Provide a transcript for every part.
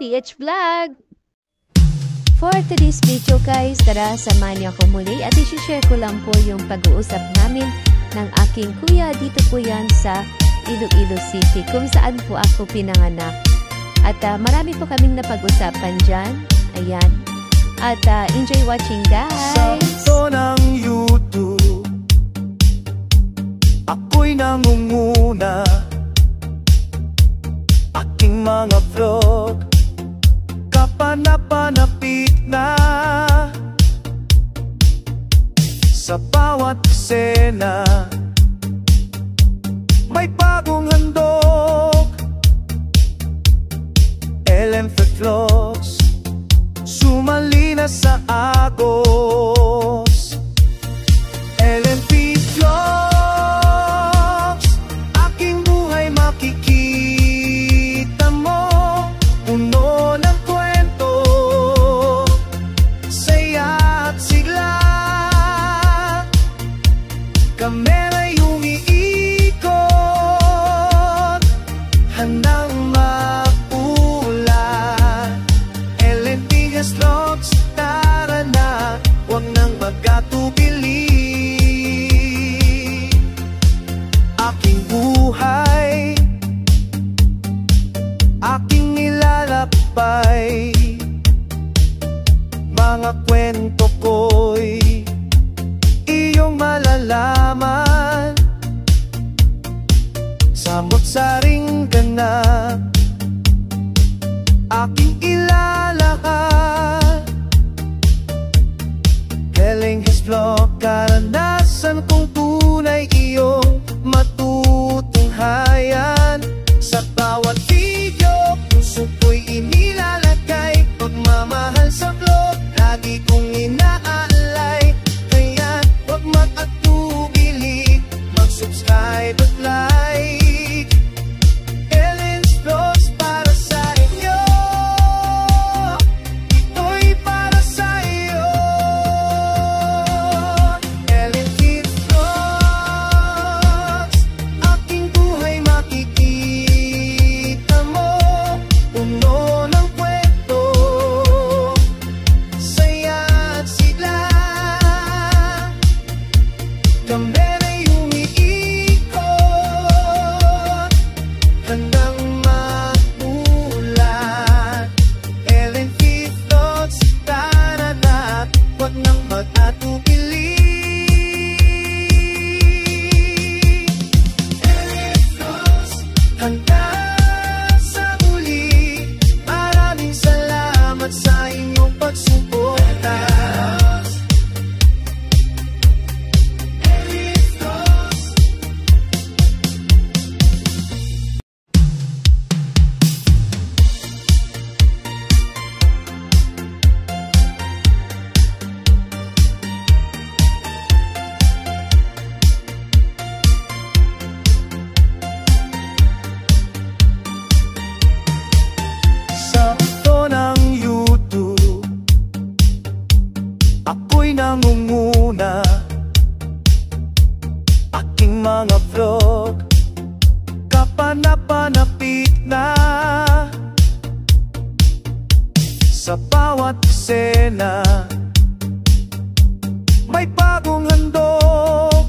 PH Vlog! For today's video guys, tara samahan niyo ako muli at isi-share ko lang po yung pag-uusap namin ng aking kuya. Dito po yan sa Iloilo City kung saan po ako pinanganak. At marami po kaming napag-usapan dyan. Ayan. At enjoy watching guys! Sakto ng YouTube, ako'y nangunguna. Aking mga vlog, kapanapanapit na. Sa bawat eksena, may bagong handog. LMF Vlogs, sumali na sa Agos. LMP Vlogs, aking buhay makikita mo. Puno ng kwento, saya at sigla. Kamera'y umiikot, handang mapula. LMP Vlogs, tara na, huwag nang magkatubili. Aking buhay, aking nilalakbay. Mga kwento ko'y iyong malalaman. Samot-saring ganap, aking ilalahad. Galing his vlog, karanasan kong tunay iyong matutunghayan. Sa bawat video, puso ko'y inilalagay. Pagmamahal sa vlog, lagi kong inaalay. Kaya huwag mag-atubili, mag-subscribe at like. Ellen's Vlogs para sa inyo, ito'y para sa iyo. Ellen's Vlogs, aking buhay makikita mo. Puno ng kwento, saya at sigla. Kamera'y umiikot, handang magulat. LMP Vlogs, tara na, huwag nang mag-atubili. LMP Vlogs, hanggang sa muli. Maraming salamat sa inyong pagsuporta. Sakto ng YouTube, ako'y nangunguna. Aking mga vlog, kapanapanapit na. Sa bawat eksena, may bagong handog.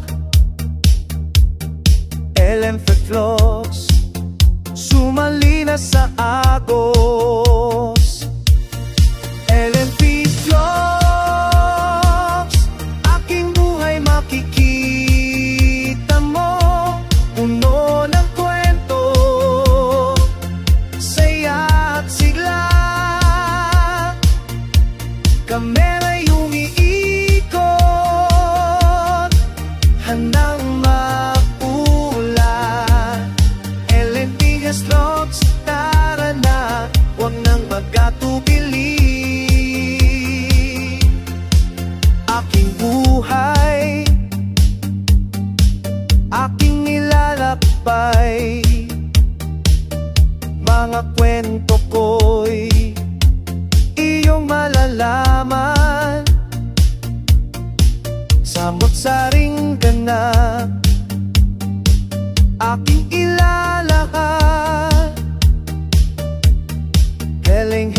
LMF Vlogs, sumali na sa Agos. LMP Vlogs, aking buhay makikita mo. Puno ng kwento, saya at sigla. Kamera'y umiikot, handang mapula. LMP Vlogs, tara na, huwag nang magkatubili. Aking buhay, aking nilalakbay. Mga kwento ko'y iyong malalaman. Samot-saring ganap, aking ilalahad. Galing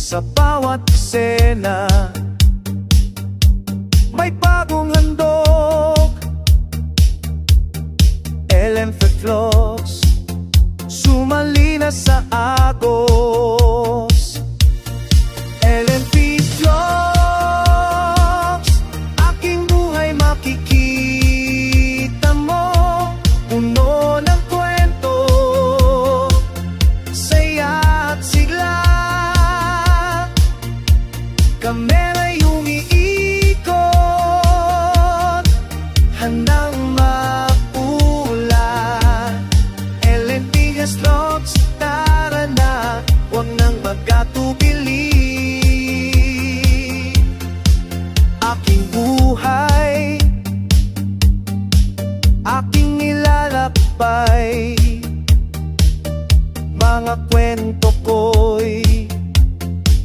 Sa bawat eksena may bagong handog. Ellen Flux sumali na sa agos. Ellen Flux, aking buhay makikita mo, puno ng kwento, saya at sigla. Kamera'y umiikot, handang mapula. Ellen Flux, tara na, huwag nang magkatubili. Aking buhay, aking nilalakbay, mga kwento ko'y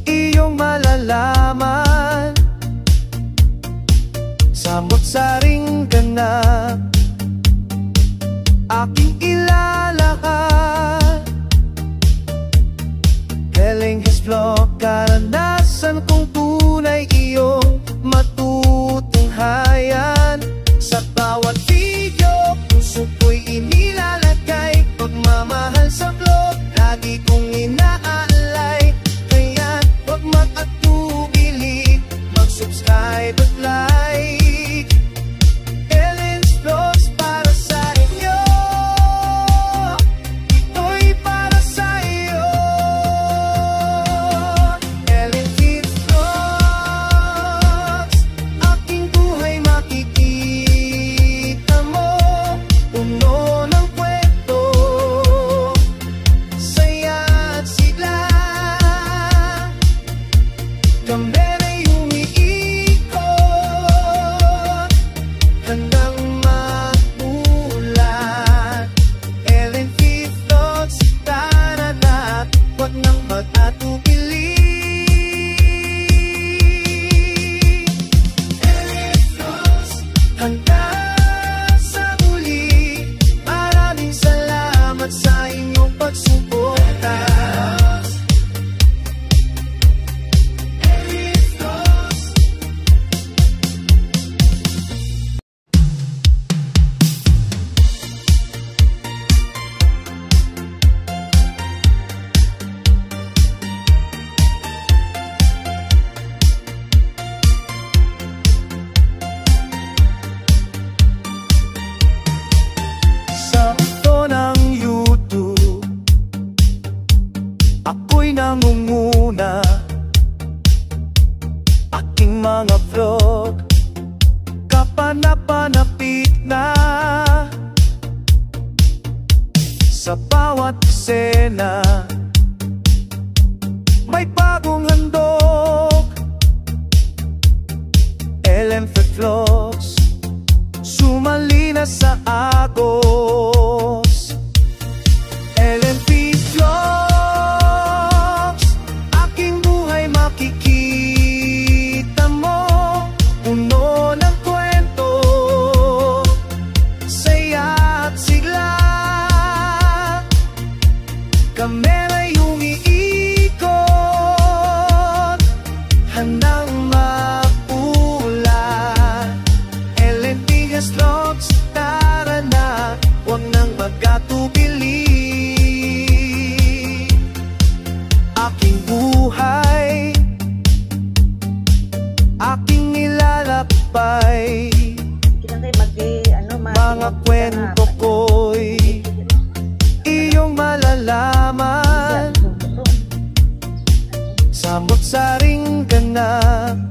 iyong malalaman. Samot-saring ganap, aking ilalahad. Telling his vlog, karanasan kong tunay iyong matutunghayan. Sa bawat video, puso ko'y inilalagay. Pagmamahal sa vlog, lagi kong inaalay. Kaya huwag mag-atubili, mag-subscribe at like. Ellen's Vlogs para sa inyo, ito'y para sa iyo. Ellen Vlogs, aking buhay makikita mo, puno ng kwento, saya at sigla. Kamera'y umiikot, handang magulat. Ellen Vlogs, tara na, huwag nang mag-atubili. Ellen Vlogs, hanggang sa muli, maraming salamat sa inyong pagsuporta. Sa ito ng YouTube, ako'y nangunguna. Aking mga vlog, kapanapanapit na. Sa bawat eksena may bagong handog. Ellen Flux sumali na sa agos. Ellen Flux, aking buhay makikita mo, puno ng kwento, saya at sigla. Kamera'y umiikot, handang mapula. Ellen Flux, tara na, huwag nang magkatubili. Aking buhay, aking nilalakbay, mga kwento ko'y iyong malalaman. Samot-saring ganap,